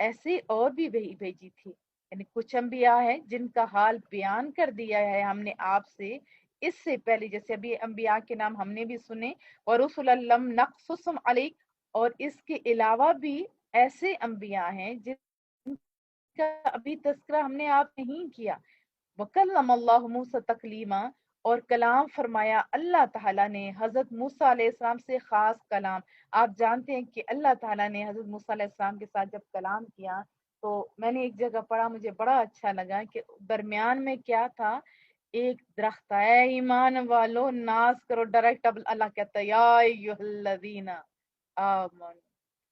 ایسے اور بھی بھیجی تھی، یعنی کچھ انبیاء ہیں جن کا حال بیان کر دیا ہے ہم نے آپ سے اس سے پہلے، جیسے ابھی انبیاء کے نام ہم نے بھی سنے، ورسل لم نقصصم علیک، اور اس کے علاوہ بھی ایسے انبیاء ہیں جن کا ابھی تذکرہ ہم نے آپ نہیں کیا۔ وکلم اللہ موسیٰ تکلیما، اور کلام فرمایا اللہ تعالیٰ نے حضرت موسیٰ علیہ السلام سے خاص کلام۔ آپ جانتے ہیں کہ اللہ تعالیٰ نے حضرت موسیٰ علیہ السلام کے ساتھ جب کلام کیا تو میں نے ایک جگہ پڑھا، مجھے بڑا اچھا لگا کہ درمیان میں کیا تھا، ایک درخت ہے، ایمان والو ناز کرو، ڈائریکٹ اب اللہ کہتا ہے یا ایھا الذین آمنوا۔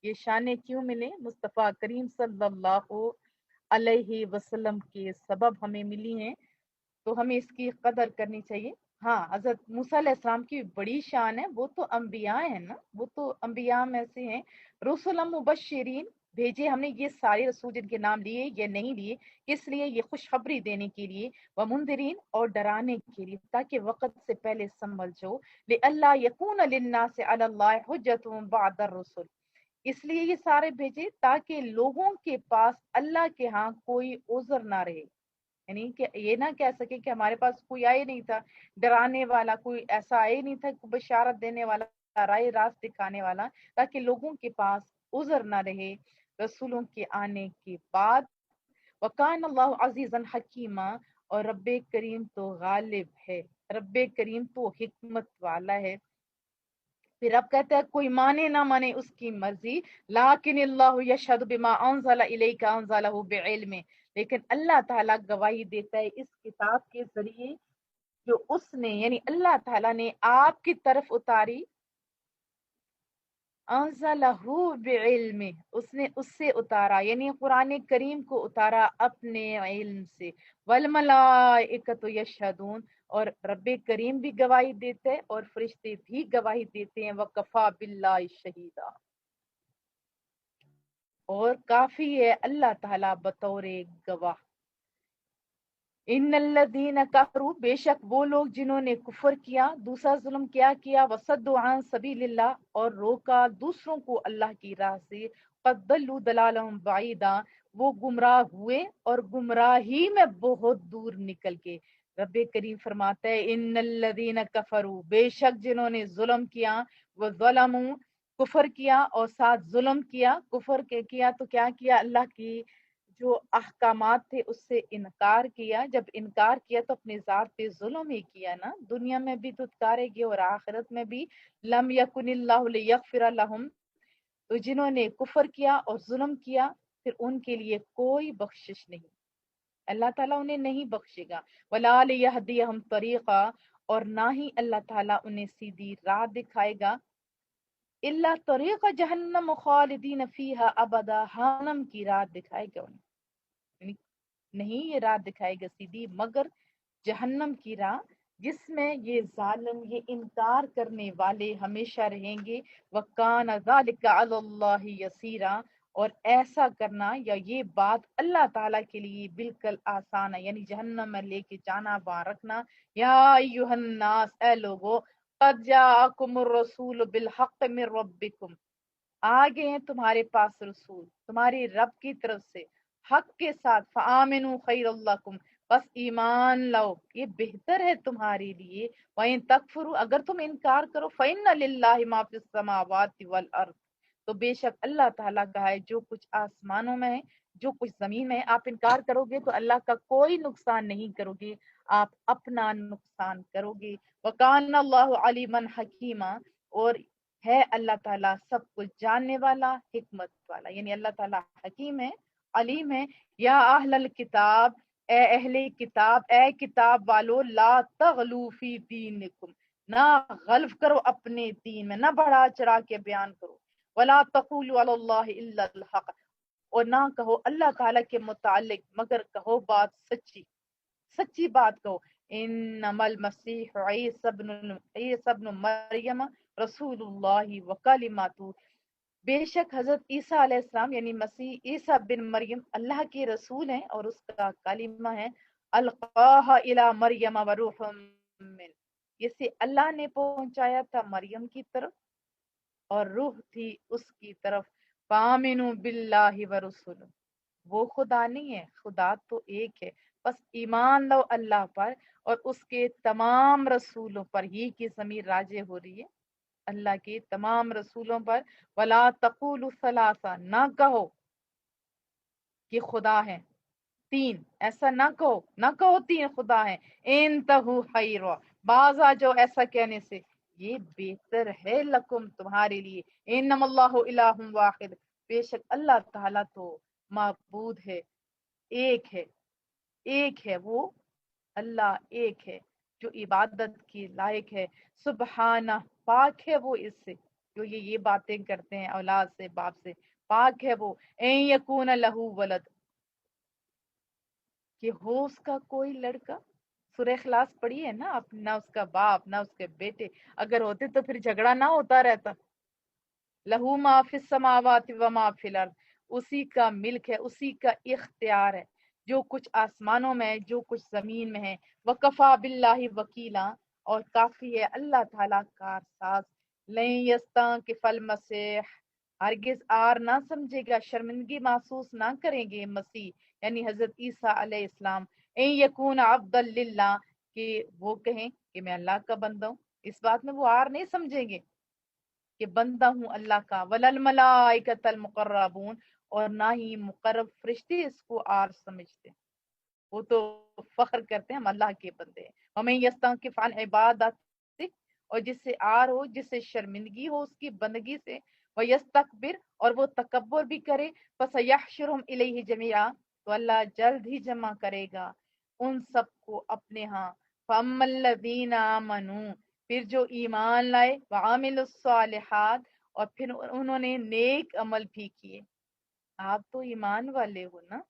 یہ شانے کیوں ملے؟ مصطفیٰ کریم صلی اللہ علیہ وسلم کے سبب ہمیں ملی ہیں، تو ہمیں اس کی قدر کرنی چاہیے۔ ہاں، حضرت موسیٰ علیہ السلام کی بڑی شان ہے، وہ تو انبیاء ہیں نا، وہ تو انبیاء میں سے ہیں۔ رسول مبشرین، بھیجے ہم نے یہ سارے رسول جن کے نام لیے یا نہیں لیے، اس لیے یہ خوشخبری دینے کے لیے، ومنذرین، اور ڈرانے کے لیے، تاکہ وقت سے پہلے سنبھل جاؤ، لئلا یکون للناس علی اللہ حجۃ بعد الرسل، اس لیے یہ سارے بھیجے تاکہ لوگوں کے پاس اللہ کے ہاں کوئی عذر نہ رہے، یعنی کہ یہ نہ کہہ سکے کہ ہمارے پاس کوئی آئے نہیں تھا ڈرانے والا، کوئی ایسا آئے نہیں تھا بشارت دینے والا، رائے راست دکھانے والا، تاکہ لوگوں کے پاس عذر نہ رہے رسولوں کے آنے کے بعد۔ وکان اللہ عزیزا حکیما، اور رب کریم تو غالب ہے، رب کریم تو حکمت والا ہے۔ پھر اب کہتا ہے کوئی مانے نہ مانے اس کی مرضی، لیکن اللہ یشہد بما انزل الیک انزلہ بعلم، لیکن اللہ تعالیٰ گواہی دیتا ہے اس کتاب کے ذریعے جو اس نے، یعنی اللہ تعالیٰ نے آپ کی طرف اتاری، انزلہ بعلم، اس نے اس سے اتارا، یعنی قرآن کریم کو اتارا اپنے علم سے، والملائکۃ یشہدون، اور رب کریم بھی گواہی دیتے ہیں اور فرشتے بھی گواہی دیتے ہیں، وکفا باللہ شہیدا، اور کافی ہے اللہ تعالیٰ بطور گواہ۔ ان الذین کفروا، بے شک وہ لوگ جنہوں نے کفر کیا، دوسرا ظلم کیا وصدوا عن سبیل اللہ، اور روکا دوسروں کو اللہ کی راہ سے، قد ضلوا ضلالا بعیدا، وہ گمراہ ہوئے اور گمراہی میں بہت دور نکل کے۔ رب کریم فرماتا ہے ان الذین کفروا، بے شک جنہوں نے ظلم کیا، وہ ظلموا، کفر کیا اور ساتھ ظلم کیا، کفر کیا تو کیا کیا، اللہ کی جو احکامات تھے اس سے انکار کیا، جب انکار کیا تو اپنے ذات پہ ظلم ہی کیا نا، دنیا میں بھی دھتکارے گی اور آخرت میں بھی۔ لم یکن اللہ لیغفر لہم، تو جنہوں نے کفر کیا اور ظلم کیا پھر ان کے لیے کوئی بخشش نہیں، اللہ تعالیٰ انہیں نہیں بخشے گا، ولا لیہدیہم طریقا، اور نہ ہی اللہ تعالیٰ انہیں سیدھی راہ دکھائے گا، الا طریق جہنم خالدین فیہا ابدا، جہنم کی راہ دکھائے گا انہیں، یعنی نہیں یہ راہ دکھائے گا سیدھی مگر جہنم کی راہ، جس میں یہ ظالم، یہ انکار کرنے والے ہمیشہ رہیں گے۔ وَكَانَ ذَلِكَ عَلَى اللَّهِ يَسِيرًا، اور ایسا کرنا یا یہ بات اللہ تعالیٰ کے لیے بالکل آسان ہے، یعنی جہنم میں لے کے جانا، وہاں رکھنا۔ یا ایھا الناس، اے لوگو، قد جاءکم الرسول بالحق من ربکم، آگے ہیں تمہارے پاس رسول تمہاری رب کی طرف سے حق کے ساتھ، فآمنوا خیر لکم، بس ایمان لاؤ یہ بہتر ہے تمہارے لیے، وَإِن تکفروا، اگر تم انکار کرو، فإن للہ ما فی السماوات والارض، تو بے شک اللہ تعالیٰ کا ہے جو کچھ آسمانوں میں ہے، جو کچھ زمین میں ہے۔ آپ انکار کرو گے تو اللہ کا کوئی نقصان نہیں کرو گے، آپ اپنا نقصان کرو گے۔ وَكَانَ اللَّهُ عَلِيمًا حَكِيمًا، اور ہے اللہ تعالیٰ سب کچھ جاننے والا، حکمت والا، یعنی اللہ تعالیٰ حکیم ہے، علیم ہے۔ یا اہل الکتاب، اے اہل کتاب، اے کتاب والو، لا تغلو فی دینکم، نہ غلف کرو اپنے دین میں، نہ بڑھا چڑھا کے بیان کرو، ولا تقولوا علی اللہ الا الحق، اور نہ کہو اللہ تعالیٰ کے متعلق مگر کہو بات سچی، سچی بات کہو۔ انما المسیح عیسی ابن مریم رسول اللہ وکلماتہ، بے شک حضرت عیسیٰ علیہ السلام یعنی مسیح عیسیٰ بن مریم اللہ کے رسول ہیں اور اس کا کلمہ ہے، القاہ الی مریم وروح من، جسے اللہ نے پہنچایا تھا مریم کی طرف اور روح تھی اس کی طرف، فآمنوا باللہ ورسولہ، وہ خدا نہیں ہے، خدا تو ایک ہے، بس ایمان لو اللہ پر اور اس کے تمام رسولوں پر، ہی کی ضمیر راجع ہو رہی ہے اللہ کے تمام رسولوں پر۔ ولا تقولوا ثلاثہ، نہ کہو کہ خدا ہے تین، ایسا نہ کہو، نہ کہو تین خدا ہے، انتہو خیرا، باز آ جاؤ ایسا کہنے سے، یہ بہتر ہے لکم تمہارے لیے، انما اللہ الہ واحد، بے شک اللہ تعالیٰ تو معبود ہے، ایک ہے، ایک ہے وہ اللہ، ایک ہے جو عبادت کی لائق ہے، سبحانہ، پاک ہے وہ اس سے، جو یہ باتیں کرتے ہیں اولاد سے، باپ سے، پاک ہے وہ، این یکون لہو ولد، کہ ہو اس کا کوئی لڑکا۔ سورہ اخلاص پڑھی ہے نا آپ، نہ اس کا باپ نہ اس کے بیٹے، اگر ہوتے تو پھر جھگڑا نہ ہوتا رہتا۔ لہو ما فی السماوات و ما فی الارض، اسی کا ملک ہے، اسی کا اختیار ہے، جو کچھ آسمانوں میں ہے، جو کچھ زمین میں ہے، وکفا باللہ وکیلا، اور کافی ہے اللہ تعالیٰ کارساز، لن یستنکف المسیح، ہرگز آر نہ سمجھے گا، شرمندگی محسوس نہ کریں گے مسیح یعنی حضرت عیسیٰ علیہ السلام، ان یکون عبد للہ، کہ وہ کہیں کہ میں اللہ کا بندہ ہوں، اس بات میں وہ آر نہیں سمجھیں گے کہ بندہ ہوں اللہ کا، وللملائکۃ المقربون، اور نہ ہی مقرب فرشتے اس کو آر سمجھتے، وہ تو فخر کرتے ہیں ہم اللہ کے بندے ہیں۔ ومن یستنکف عن عبادت، اور جس سے آر ہو، جس سے شرمندگی ہو اس کی بندگی سے، ویستکبر، اور وہ تکبر بھی کرے، فسیحشرہم الیہ جمیعا، تو اللہ جلد ہی جمع کرے گا ان سب کو اپنے ہاں۔ فاما الذین آمنوا، پھر جو ایمان لائے، وعاملوا الصالحات، اور پھر انہوں نے نیک عمل بھی کیے، آپ تو ایمان والے ہو نا،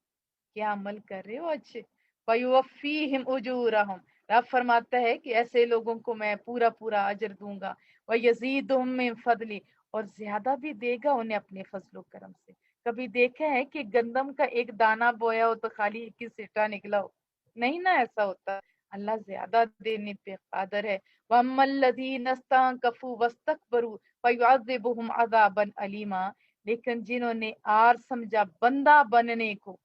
کیا عمل کر رہے ہو اچھے، وَيُوَفِّيهِمْ أُجُورَهُمْ، رب فرماتا ہے کہ ایسے لوگوں کو میں پورا پورا اجر دوں گا، وَيَزِيدُهُم مِّن فَضْلِ، اور زیادہ بھی دے گا انہیں اپنے فضل و کرم سے۔ کبھی دیکھا ہے کہ گندم کا ایک دانہ بویا ہو تو خالی ایک ہی سٹا نکلا ہو؟ نہیں نا ایسا ہوتا، اللہ زیادہ دینے پہ قادر ہے۔ وَأَمَّا الَّذِينَ اسْتَنكَفُوا وَاسْتَكْبَرُوا فَيُعَذِّبُهُمْ عَذَابًا أَلِيمًا، لیکن جنہوں نے آر سمجھا بندہ بننے کو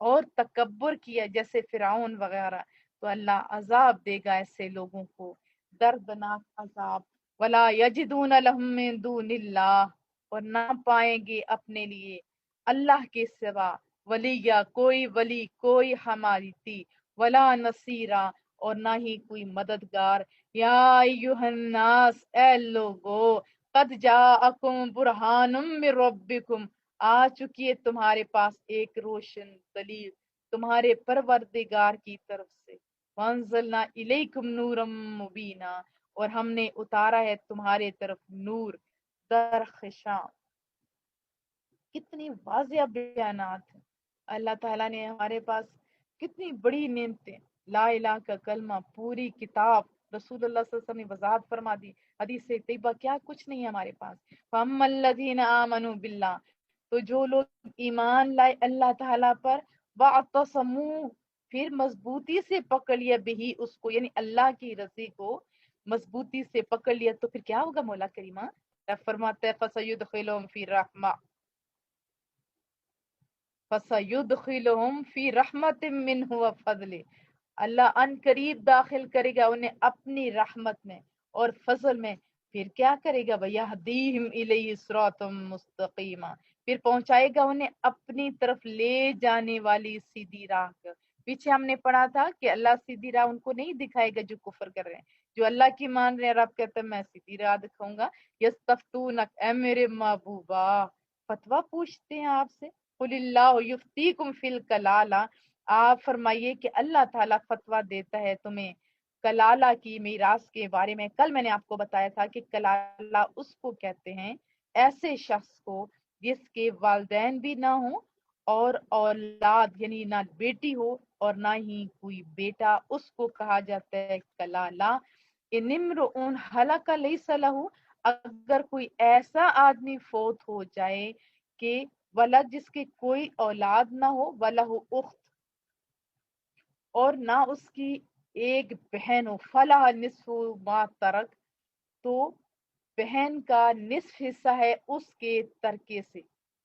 اور تکبر کیا جیسے فرعون وغیرہ، تو اللہ عذاب دے گا ایسے لوگوں کو، دردناک عذاب۔ ولا یجدون لهم من دون اللہ، اور نہ پائیں گے اپنے لیے اللہ کے سوا ولیہ، کوئی ولی، کوئی حمایتی، ولا نصیرہ، اور نہ ہی کوئی مددگار۔ یا ایہا الناس، اے لوگو، قد جاءکم برہان من ربکم، آ چکی ہے تمہارے پاس ایک روشن دلیل تمہارے پروردگار کی طرف سے، وانزلنا الیکم نورا مبینا، اور ہم نے اتارا ہے تمہارے طرف نور درخشاں۔ کتنی واضح بیانات ہیں، اللہ تعالیٰ نے ہمارے پاس کتنی بڑی نعمتیں، لا الہ کا کلمہ، پوری کتاب، رسول اللہ صلی اللہ علیہ وسلم نے وضاحت فرما دی، حدیث طیبہ، کیا کچھ نہیں ہے ہمارے پاس۔ فَأَمَّا الَّذِينَ آمَنُوا بِاللَّهِ، تو جو لوگ ایمان لائے اللہ تعالیٰ پر، وَاعْتَصَمُوا، پھر مضبوطی سے پکڑ لیا بہی، اس کو یعنی اللہ کی رضی کو مضبوطی سے پکڑ لیا، تو پھر کیا ہوگا مولا کریمہ؟ فرماتا ہے فَسَيُدْخِلُهُمْ فِي رَحْمَةٍ، فَسَيُدْخِلُهُمْ فِي رَحْمَةٍ مِّنْهُ وَفَضْلٍ، اللہ ان قریب داخل کرے گا انہیں اپنی رحمت میں اور فضل میں، پھر کیا کرے گا؟ وَيَهْدِيهِمْ إِلَيْهِ صِرَاطًا مُسْتَقِيمًا، پھر پہنچائے گا انہیں اپنی طرف لے جانے والی سیدھی راہ پر۔ پیچھے ہم نے پڑھا تھا کہ اللہ سیدھی راہ ان کو نہیں دکھائے گا جو کفر کر رہے ہیں، جو اللہ کی مان رہے ہیں، رب کہتا ہے میں سیدھی راہ دکھاؤں گا۔ یستفتونک، اے میرے محبوبہ، فتویٰ پوچھتے ہیں آپ سے، قل اللہ یفتیکم فی الکلالہ، آپ فرمائیے کہ اللہ تعالیٰ فتویٰ دیتا ہے تمہیں کلالہ کی میراث کے بارے میں۔ کل میں نے آپ کو بتایا تھا کہ کلالہ اس کو کہتے ہیں ایسے شخص کو جس کے والدین بھی نہ ہوں اور اولاد یعنی نہ بیٹی ہو اور نہ ہی کوئی بیٹا، اس کو کہا جاتا ہے کلالہ۔ ان امرؤ ہلک لیس لہ، اگر کوئی ایسا آدمی فوت ہو جائے کہ ولد، جس کی کوئی اولاد نہ ہو، ولہ اخت، اور نہ اس کی ایک بہن ہو، فلاح نصف ما ترک، تو بہن کا نصف حصہ ہے اس کے ترکے سے،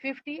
50,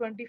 25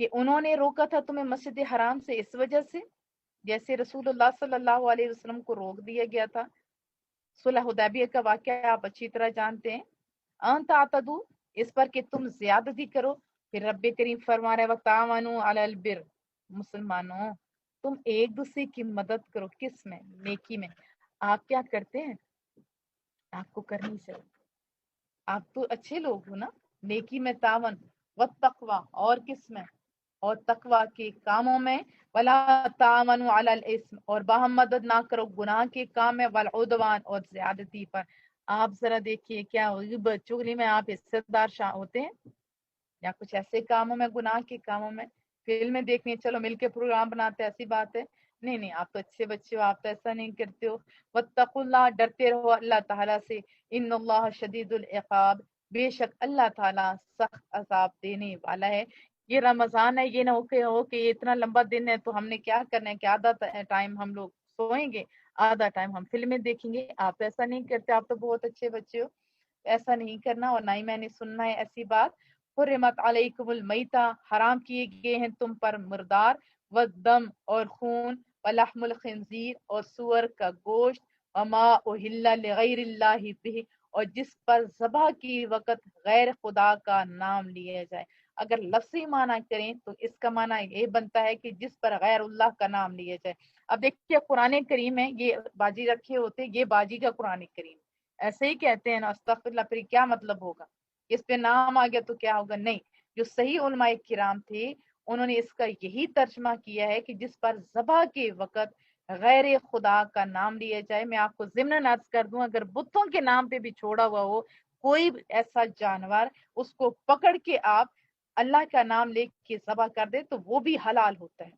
کہ انہوں نے روکا تھا تمہیں مسجد حرام سے اس وجہ سے جیسے رسول اللہ صلی اللہ علیہ وسلم کو روک دیا گیا تھا. صلح حدیبیہ کا واقعہ آپ اچھی طرح جانتے ہیں. ان تعتدو اس پر کہ تم زیادتی کرو. پھر رب کریم فرما رہے وتعاونوا علی البر، مسلمانوں تم ایک دوسرے کی مدد کرو. کس میں؟ نیکی میں. آپ کیا کرتے ہیں؟ آپ کو کرنی چاہیے. آپ تو اچھے لوگ ہو نا. نیکی میں تعاون، والتقوی اور کس میں؟ اور تقوی کے کاموں میں. ولا تعاونوا علی الاثم اور باہم مدد نہ کرو گناہ کے کام میں. والعدوان اور زیادتی پر. آپ ذرا دیکھیے کیا غیبت چغلی میں آپ حصہ دار ہوتے ہیں یا کچھ ایسے کاموں میں، گناہ کے کاموں میں. فلمیں دیکھنی چلو مل کے پروگرام بناتے ایسی بات ہے. نہیں نہیں، آپ تو اچھے بچے ہو، آپ تو ایسا نہیں کرتے ہو. واتقوا اللہ ڈرتے رہو اللہ تعالیٰ سے. ان اللہ شدید العقاب بے شک اللہ تعالیٰ سخت عذاب دینے والا ہے. یہ رمضان ہے، یہ نہ ہو کہ یہ اتنا لمبا دن ہے تو ہم نے کیا کرنا ہے کہ آدھا ٹائم ہم لوگ سوئیں گے، آدھا ٹائم ہم فلمیں دیکھیں گے. آپ ایسا نہیں کرتے، آپ تو بہت اچھے بچے ہو. ایسا نہیں کرنا، اور نہ ہی میں نے سننا ہے ایسی بات. حرمت علیکم المیتہ حرام کیے گئے ہیں تم پر مردار، والدم اور خون، ولحم الخنزیر اور سور کا گوشت، وما اہل لغیر اللہ بہ اور جس پر ذبح کی وقت غیر خدا کا نام لیا جائے. اگر لفظی معنی کریں تو اس کا معنی یہ بنتا ہے کہ جس پر غیر اللہ کا نام لیا جائے. اب دیکھیے قرآن کریم ہے، یہ باجی رکھے ہوتے، یہ باجی کا قرآن کریم ایسے ہی کہتے ہیں نا. استغفر اللہ، پھر کیا مطلب ہوگا؟ اس پہ نام آ گیا تو کیا ہوگا؟ نہیں. جو صحیح علماء کرام تھے انہوں نے اس کا یہی ترجمہ کیا ہے کہ جس پر ذبح کے وقت غیر خدا کا نام لیا جائے. میں آپ کو ضمن عرض کر دوں، اگر بتوں کے نام پہ بھی چھوڑا ہوا ہو کوئی ایسا جانور، اس کو پکڑ کے آپ اللہ کا نام لے کے ذبح کر دے تو وہ بھی حلال ہوتا ہے،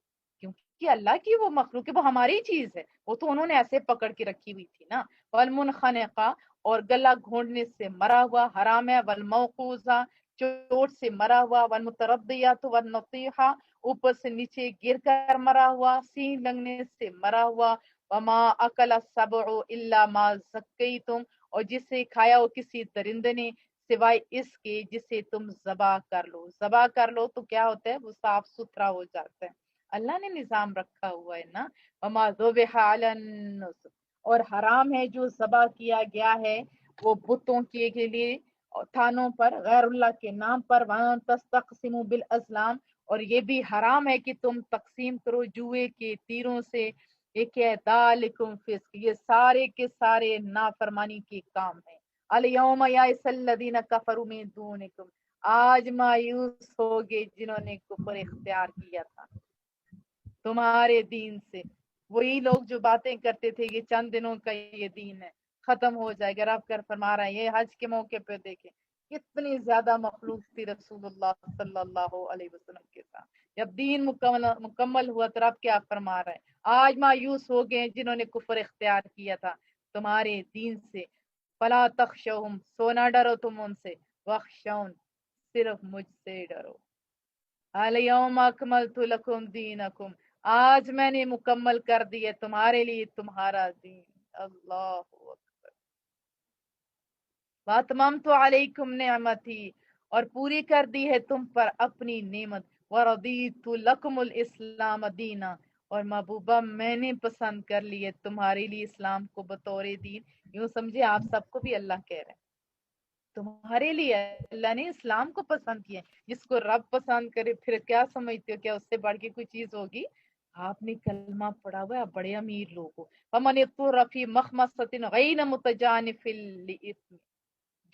کیونکہ اللہ کی وہ مخلوق ہے، وہ ہماری چیز ہے، وہ تو انہوں نے ایسے پکڑ کے رکھی ہوئی تھی نا. والمنخنقہ اور گلا گھونڈنے سے مرا ہوا حرام ہے. والموقوذہ چوٹ سے مرا ہوا. والمتردیۃ والنطیحہ اوپر سے نیچے گر کر مرا ہوا، سینگ لگنے سے مرا ہوا. وما اکل السبع الا ما زکیتم اور جسے کھایا ہو کسی درندے نے سوائے اس کے جسے تم ذبح کر لو. ذبح کر لو تو کیا ہوتا ہے؟ وہ صاف ستھرا ہو جاتا ہے. اللہ نے نظام رکھا ہوا ہے نا. وما ذبح علی النصب اور حرام ہے جو ذبح کیا گیا ہے وہ بتوں کے لیے تھانوں پر غیر اللہ کے نام پر. وَأَن تَسْتَقْسِمُوا بِالْأَزْلَامِ اور یہ بھی حرام ہے کہ تم تقسیم کرو جوئے کے تیروں سے. یہ کیا ہے؟ ذَلِكُمْ فِسْقٌ یہ سارے کے سارے نافرمانی کے کام ہیں. الْيَوْمَ يَئِسَ الَّذِينَ كَفَرُوا مِن دُونِكُمْ آج مایوس ہوگے جنہوں نے کفر اختیار کیا تھا تمہارے دین سے. وہی لوگ جو باتیں کرتے تھے یہ چند دنوں کا یہ دین ہے، ختم ہو جائے گا. رب کر فرما رہا ہے. یہ حج کے موقع پہ دیکھیں کتنی زیادہ مخلوق تھی رسول اللہ صلی اللہ علیہ وسلم کے ساتھ. جب دین مکمل ہوا تو رب کیا فرما رہا ہے؟ آج مایوس ہو گئے جنہوں نے کفر اختیار کیا تھا تمہارے دین سے. فلا تخشوہم سو نہ ڈرو تم ان سے. وخشون صرف مجھ سے ڈرو. الیوم اکملت لکم دینکم آج میں نے مکمل کر دیا تمہارے لیے تمہارا دین. اللہ اکبر. واتممت علیکم نعمتی اور پوری کر دی ہے تم پر اپنی نعمت. ورضیت لکم الاسلام دینا اور محبوبہ میں نے پسند کر لیے تمہارے لیے اسلام کو بطور دین. یوں سمجھے آپ سب کو بھی اللہ کہہ رہے ہیں تمہارے لیے اللہ نے اسلام کو پسند کیا. جس کو رب پسند کرے پھر کیا سمجھتے ہو کیا اس سے بڑھ کے کوئی چیز ہوگی؟ آپ نے کلمہ پڑھا ہوا ہے، آپ بڑے امیر لوگ ہو. فمن اضطر فی مخمصۃ غیر متجانف لإثم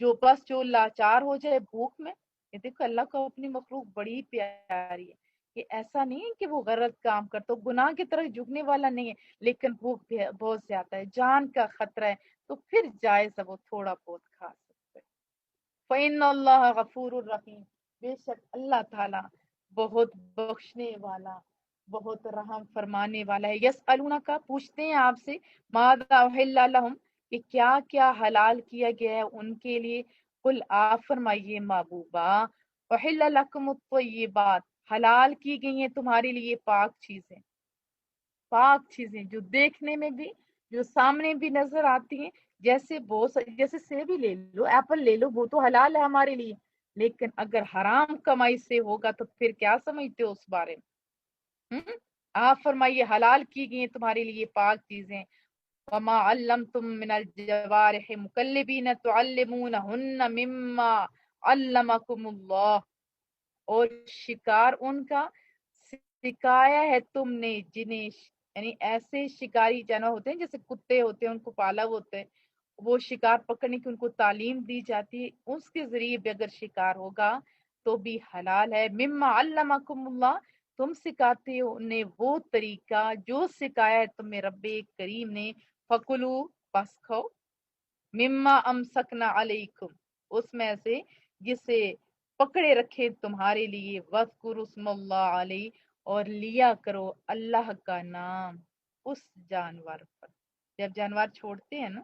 جو لاچار ہو جائے بھوک میں. یہ دیکھو اللہ کو اپنی مخلوق بڑی پیاری ہے. یہ ایسا نہیں ہے کہ وہ غلط کام کرتا گناہ کی طرف جھکنے والا نہیں ہے، لیکن بھوک بہت زیادہ ہے، جان کا خطرہ ہے تو پھر جائز ہے وہ تھوڑا بہت کھا سکتے. فَإِنَّ اللَّهَ غَفُورٌ رَحِيمٌ بے شک اللہ تعالیٰ بہت بخشنے والا بہت رحم فرمانے والا ہے. یسألونک پوچھتے ہیں آپ سے ماذا احل لہم کہ کیا کیا حلال کیا گیا ہے ان کے لیے. قل آپ فرمائیے محبوبہ احل لکم الطیبات حلال کی گئی ہیں تمہارے لیے پاک چیزیں. پاک چیزیں جو دیکھنے میں بھی جو سامنے بھی نظر آتی ہیں. جیسے سیب ہی لے لو، ایپل لے لو، وہ تو حلال ہے ہمارے لیے. لیکن اگر حرام کمائی سے ہوگا تو پھر کیا سمجھتے ہو اس بارے میں؟ آپ فرمائیے حلال کی گئی ہیں تمہارے لیے پاک چیزیں، وما علمتم من الجوارح مکلبین تعلمونہن مما علمکم اللہ، اور شکار ان کا سکھایا ہے تم نے جنہیں، یعنی ایسے شکاری جانور ہوتے ہیں جیسے کتے ہوتے ہیں، ان کو پالا ہوتا ہے، وہ شکار پکڑنے کی ان کو تعلیم دی جاتی ہے، اس کے ذریعے بھی اگر شکار ہوگا تو بھی حلال ہے۔ مما علمکم اللہ، تم سکھاتے ہو انہیں وہ طریقہ جو سکھایا ہے تمہیں رب کریم نے، فکلو، پس کھو، مما امسکنا علیکم، اس میں سے جسے پکڑے رکھے تمہارے لیے، وذکروا اسم اللہ علیہ، اور لیا کرو اللہ کا نام اس جانور پر۔ جب جانور چھوڑتے ہیں نا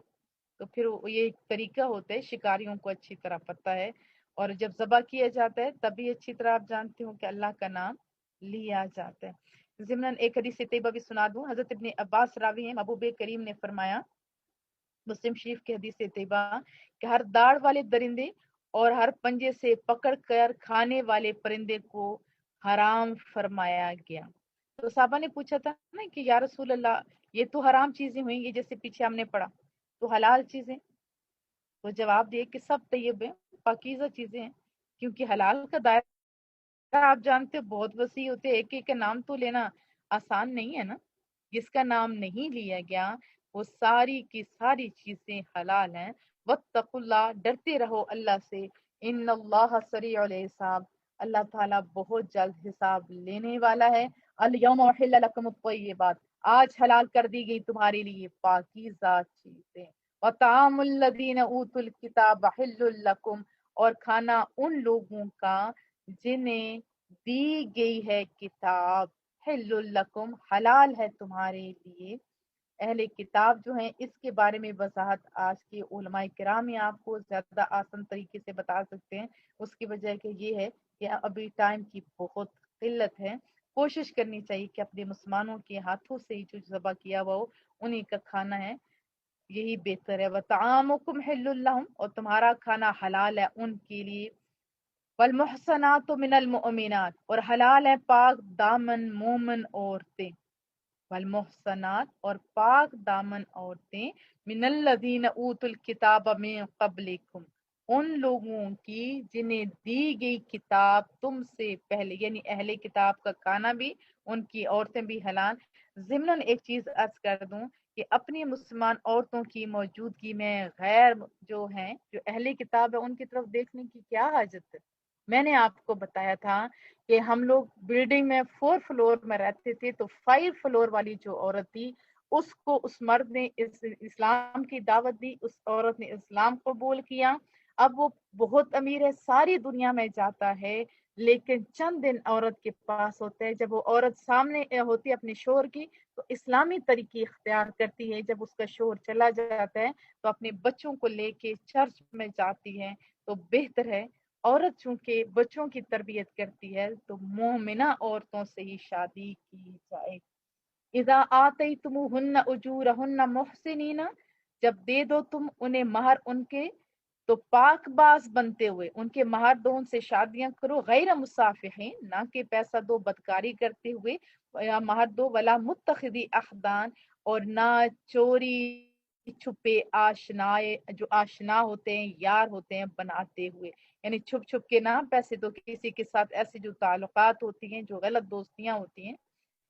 تو پھر یہ ایک طریقہ ہوتا ہے، شکاریوں کو اچھی طرح پتہ ہے، اور جب ذبح کیا جاتا ہے تبھی اچھی طرح آپ جانتے ہو کہ اللہ کا نام لیا جاتا ہے۔ ضمن ایک حدیث طیبہ بھی سنا دوں، حضرت ابن عباس راوی ہیں، محبوب کریم نے فرمایا، مسلم شریف کی حدیث طیبہ، کہ ہر داڑ والے درندے اور ہر پنجے سے پکڑ کر کھانے والے پرندے کو حرام فرمایا گیا۔ تو صحابہ نے پوچھا تھا نا کہ یا رسول اللہ، یہ تو حرام چیزیں ہوئیں گی جیسے پیچھے ہم نے پڑھا، تو حلال چیزیں؟ تو جواب دیے کہ سب طیب ہیں، پاکیزہ چیزیں ہیں، کیونکہ حلال کا دائرہ آپ جانتے ہو بہت وسیع ہوتے، ایک ایک کا نام تو لینا آسان نہیں ہے نا، جس کا نام نہیں لیا گیا وہ ساری کی ساری چیزیں حلال ہیں۔ واتقوا اللہ، ڈرتے رہو اللہ سے، ان اللہ سریع الحساب، اللہ تعالیٰ بہت جلد حساب لینے والا ہے۔ الیوم احل لکم الطیبات، آج حلال کر دی گئی تمہارے لیے پاکیزہ چیزیں، وطعام الذین اوتوا الکتاب حل لکم، اور کھانا ان لوگوں کا جنہیں دی گئی ہے کتاب، حل لکم، حلال ہے تمہارے لیے۔ اہل کتاب جو ہیں اس کے بارے میں وضاحت آج کے علماء کرام ہی آپ کو زیادہ آسان طریقے سے بتا سکتے ہیں، اس کی وجہ کہ یہ ہے کہ ابھی ٹائم کی بہت قلت ہے، کوشش کرنی چاہیے کہ اپنے مسلمانوں کے ہاتھوں سے ہی جو ذبح کیا ہوا ہو انہی کا کھانا ہے، یہی بہتر ہے۔ وطعامکم حل لہم، اور تمہارا کھانا حلال ہے ان کے لیے، والمحصنات من المؤمنات، اور حلال ہے پاک دامن مومن عورتیں، والمحصنات، اور پاک دامن عورتیں، من الذین اوتوا الکتاب من قبلکم، ان لوگوں کی جنہیں دی گئی کتاب تم سے پہلے، یعنی اہل کتاب کا کھانا بھی، ان کی عورتیں بھی حلال۔ ضمن ایک چیز عرض کر دوں کہ اپنی مسلمان عورتوں کی موجودگی میں غیر جو ہیں جو اہل کتاب ہے ان کی طرف دیکھنے کی کیا حاجت ہے؟ میں نے آپ کو بتایا تھا کہ ہم لوگ بلڈنگ میں 4 فلور میں رہتے تھے، تو 5 فلور والی جو عورت تھی اس کو اس مرد نے اسلام کی دعوت دی، اس عورت نے اسلام قبول کیا، اب وہ بہت امیر ہے، ساری دنیا میں جاتا ہے، لیکن چند دن عورت کے پاس ہوتا ہے، جب وہ عورت سامنے ہوتی ہے اپنے شوہر کی تو اسلامی طریقے اختیار کرتی ہے، جب اس کا شوہر چلا جاتا ہے تو اپنے بچوں کو لے کے چرچ میں جاتی ہے۔ تو بہتر ہے عورت چونکہ بچوں کی تربیت کرتی ہے تو مومنہ عورتوں سے ہی شادی کی جائے۔ اذا آتیتموہن اجورہن محسنین، جب دے دو تم انہیں مہر ان کے تو پاک باز بنتے ہوئے، ان کے مہر دو، ان سے شادیاں کرو، غیر مسافحین، نہ کہ پیسہ دو بدکاری کرتے ہوئے، یا مہر دو، ولا متخذی اخدان، اور نہ چوری چھپے آشنائے، جو آشنا ہوتے ہیں یار ہوتے ہیں بناتے ہوئے، یعنی چھپ چھپ کے نہ پیسے دو کسی کے ساتھ، ایسے جو تعلقات ہوتی ہیں جو غلط دوستیاں ہوتی ہیں،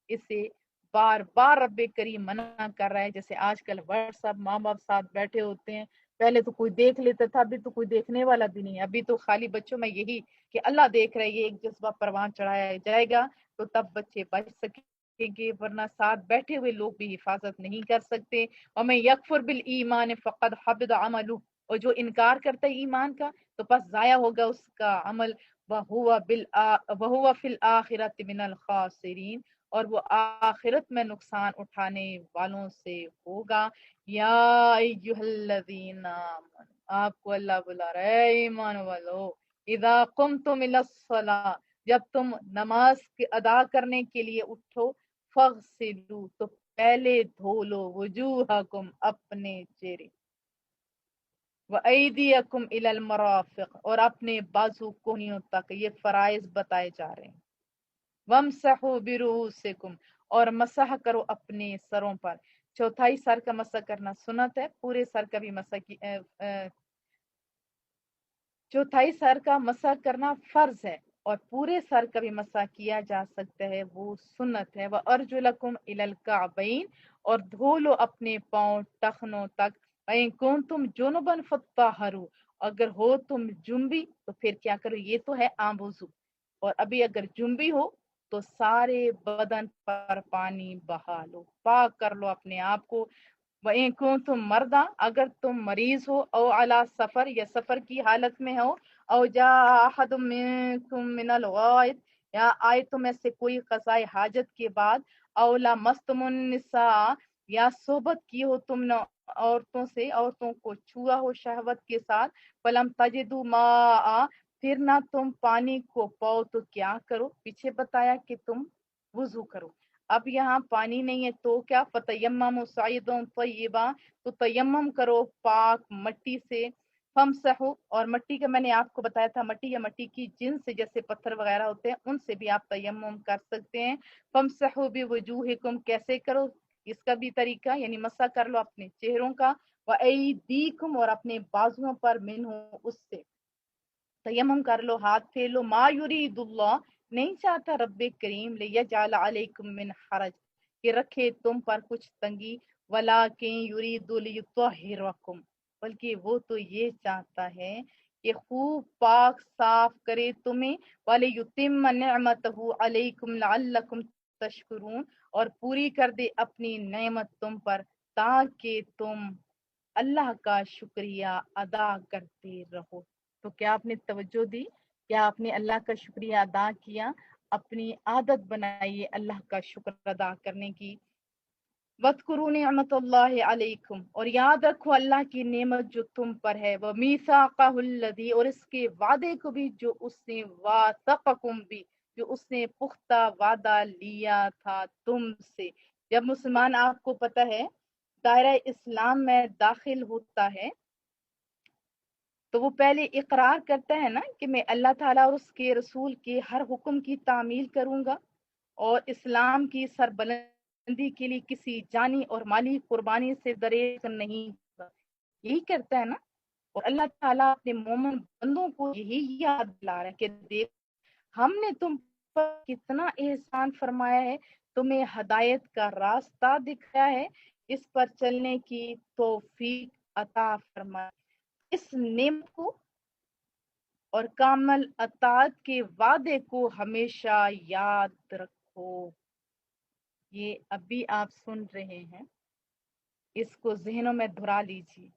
اسے بار بار رب کریم منع کر رہا ہے۔ جیسے آج کل واٹس ایپ ماں باپ ساتھ بیٹھے ہوتے ہیں، پہلے تو کوئی دیکھ لیتا تھا، ابھی تو کوئی دیکھنے والا بھی نہیں ہے، ابھی تو خالی بچوں میں یہی کہ اللہ دیکھ رہے، یہ ایک جذبہ پروان چڑھایا جائے گا تو تب بچے بچ سکیں گے، ورنہ ساتھ بیٹھے ہوئے لوگ بھی حفاظت نہیں کر سکتے۔ وَمَن يَكْفُرْ بِالْإِيمَانِ فَقَدْ حَبِطَ عَمَلُهُ، اور جو انکار کرتا ہے ایمان کا تو بس ضائع ہوگا اس کا عمل، وَهُوَ فِي الْآخِرَةِ مِنَ الْخَاسِرِينَ، اور وہ آخرت میں نقصان اٹھانے والوں سے ہوگا۔ یا ایھا الذین آمنوا، آپ کو اللہ بلا رہا ہے ایمان والو، اذا قمتم الی الصلاۃ، جب تم نماز ادا کرنے کے لیے اٹھو، فاغسلوا، تو پہلے دھو لو، وجوہکم، اپنے چہرے، وَأَيْدِيَكُمْ إِلَى الْمَرَافِقِ، اور اپنے بازو کونیوں تک، یہ فرائض بتائے جا رہے ہیں۔ وَامْسَحُوا بِرُؤُوسِكُمْ، اور مسح کرو اپنے سروں پر۔ چوتھائی سر کا مسح کرنا سنت ہے، پورے سر کا بھی مسح کی چوتھائی سر کا مسح کرنا فرض ہے، اور پورے سر کا بھی مسح کیا جا سکتا ہے، وہ سنت ہے۔ وَأَرْجُلَكُمْ إِلَى الْكَعْبَيْنِ، اور دھو لو اپنے پاؤں ٹخنوں تک۔ وَإِن كُنتُمْ جُنُبًا فَطَّهِّرُوا، اگر ہو تم جنبی تو پھر کیا کرو، یہ تو ہے عام وضو، اور ابھی اگر جنبی ہو تو سارے بدن پر پانی بہا لو، پاک کر لو اپنے آپ کو۔ وَإِن كُنتُم مَرْضَىٰ، اگر تم مریض ہو، او علی سفر، یا سفر کی حالت میں ہو، او جاء احد منکم من الغائط، یا آئے تم میں سے کوئی قضائے حاجت کے بعد، او لامستم النساء، یا صحبت کی ہو تم نے عورتوں سے، عورتوں کو چھوا ہو شہوت کے ساتھ، فلم تجدوا ماء، پھر نہ تم پانی کو پاؤ تو کیا کرو، پیچھے بتایا کہ تم وضو کرو، اب یہاں پانی نہیں ہے تو کیا، فتیمموا صعیدا طیبا، تو تیمم کرو پاک مٹی سے، فمسحوا، اور مٹی کا میں نے آپ کو بتایا تھا، مٹی یا مٹی کی جنس سے، جیسے پتھر وغیرہ ہوتے ہیں ان سے بھی آپ تیمم کر سکتے ہیں۔ فمسحوا بوجوہکم، کیسے کرو، اس کا بھی طریقہ، یعنی مسح کر لو اپنے چہروں کا، وَأَيْدِيكُمْ، اور اپنے بازوؤں پر، منہ، اس سے تیمم کر لو، ہاتھ پھیر لو، ما یرید اللہ، نہیں چاہتا رب کریم، لیجعل علیکم من حرج، کہ رکھے تم پر کچھ تنگی، ولیکن یرید لیطہرکم، بلکہ وہ تو یہ چاہتا ہے کہ خوب پاک صاف کرے تمہیں، ولیتم نعمتہ علیکم لعلکم تشکرون، اور پوری کر دے اپنی نعمت تم پر تاکہ تم اللہ کا شکریہ ادا کرتے رہو۔ تو کیا آپ نے توجہ دی، کیا آپ نے اللہ کا شکریہ ادا کیا، اپنی عادت بنائیے اللہ کا شکر ادا کرنے کی۔ وَاذْكُرُوا نِعْمَةَ اللَّهِ عَلَيْكُمْ، اور یاد رکھو اللہ کی نعمت جو تم پر ہے، وَمِيثَاقَهُ الَّذِي، اور اس کے وعدے کو بھی جو اس نے، وَاثَقَكُمْ بھی جو اس نے پختہ وعدہ لیا تھا تم سے۔ جب مسلمان، آپ کو پتہ ہے، دائرہ اسلام میں داخل ہوتا ہے تو وہ پہلے اقرار کرتا ہے نا کہ میں اللہ تعالیٰ اور اس کے رسول کے ہر حکم کی تعمیل کروں گا، اور اسلام کی سربلندی کے لیے کسی جانی اور مالی قربانی سے دریغ نہیں ہوگا، یہی کرتا ہے نا۔ اور اللہ تعالیٰ اپنے مومن بندوں کو یہی یاد دلا رہا ہے کہ دیکھ، ہم نے تم پر کتنا احسان فرمایا ہے، تمہیں ہدایت کا راستہ دکھایا ہے، اس پر چلنے کی توفیق عطا فرمایا، اس نعمت کو اور کامل اطاعت کے وعدے کو ہمیشہ یاد رکھو۔ یہ ابھی آپ سن رہے ہیں، اس کو ذہنوں میں دہرا لیجیے،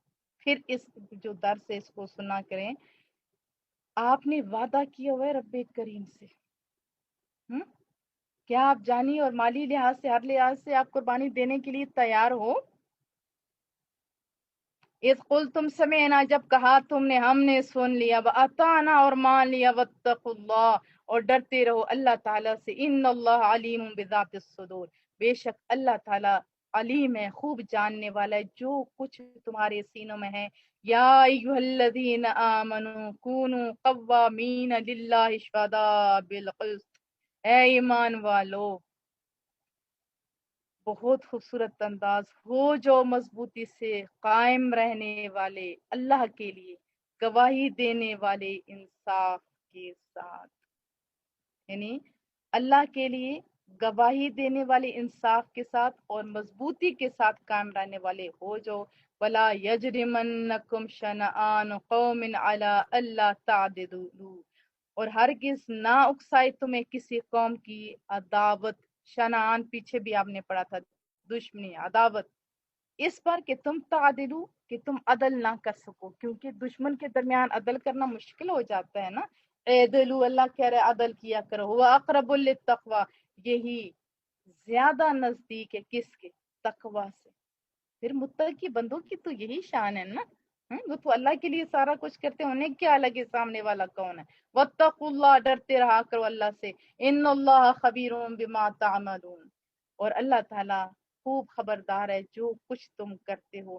پھر اس جو درس ہے اس کو سنا کریں۔ آپ نے وعدہ کیا ہوا ہے رب کریم سے، کیا آپ جانی اور مالی لحاظ سے، ہر لحاظ سے آپ قربانی دینے کے لیے تیار ہو؟ اذ قلتم سمعنا، جب کہا تم نے ہم نے سن لیا، وَأَطَعْنَا، اور مان لیا، وَاتَّقُوا اللَّهَ، اور ڈرتے رہو اللہ تعالیٰ سے، ان اللہ علیم بذات الصدور، بے شک اللہ تعالیٰ علیم ہے، خوب جاننے والا ہے جو کچھ تمہارے سینوں میں ہے۔ یا ایھا الذین آمنوا کونوا قوامین للہ شہداء بالقسط، اے ایمان والو، بہت خوبصورت انداز، ہو جو مضبوطی سے قائم رہنے والے اللہ کے لیے، گواہی دینے والے انصاف کے ساتھ، یعنی اللہ کے لیے گواہی دینے والے انصاف کے ساتھ اور مضبوطی کے ساتھ قائم رہنے والے ہو جو۔ وَلَا يَجْرِمَنَّكُمْ شَنَآنُ قَوْمٍ عَلَىٰ أَلَّا تَعْدِلُوا، اور ہرگز نہ اکسائے تمہیں کسی قوم کی عداوت، شنآن پیچھے بھی آپ نے پڑھا تھا، دشمنی، عداوت، اس پر کہ تم تعدلو، کہ تم عدل نہ کر سکو، کیونکہ دشمن کے درمیان عدل کرنا مشکل ہو جاتا ہے نا۔ اعدلوا، اللہ کہہ رہے عدل کیا کرو، ہوا اقرب للتقوی، یہی زیادہ نزدیک ہے کس کے، تقوی سے۔ پھر متقی بندوں کی تو یہی شان ہے نا، وہ تو اللہ کے لیے سارا کچھ کرتے ہیں، انہیں کیا لگے سامنے والا کون ہے۔ واتقوا اللہ، ڈرتے رہا کرو اللہ سے، ان اللہ خبیر بما تعملون، اور اللہ تعالیٰ خوب خبردار ہے جو کچھ تم کرتے ہو۔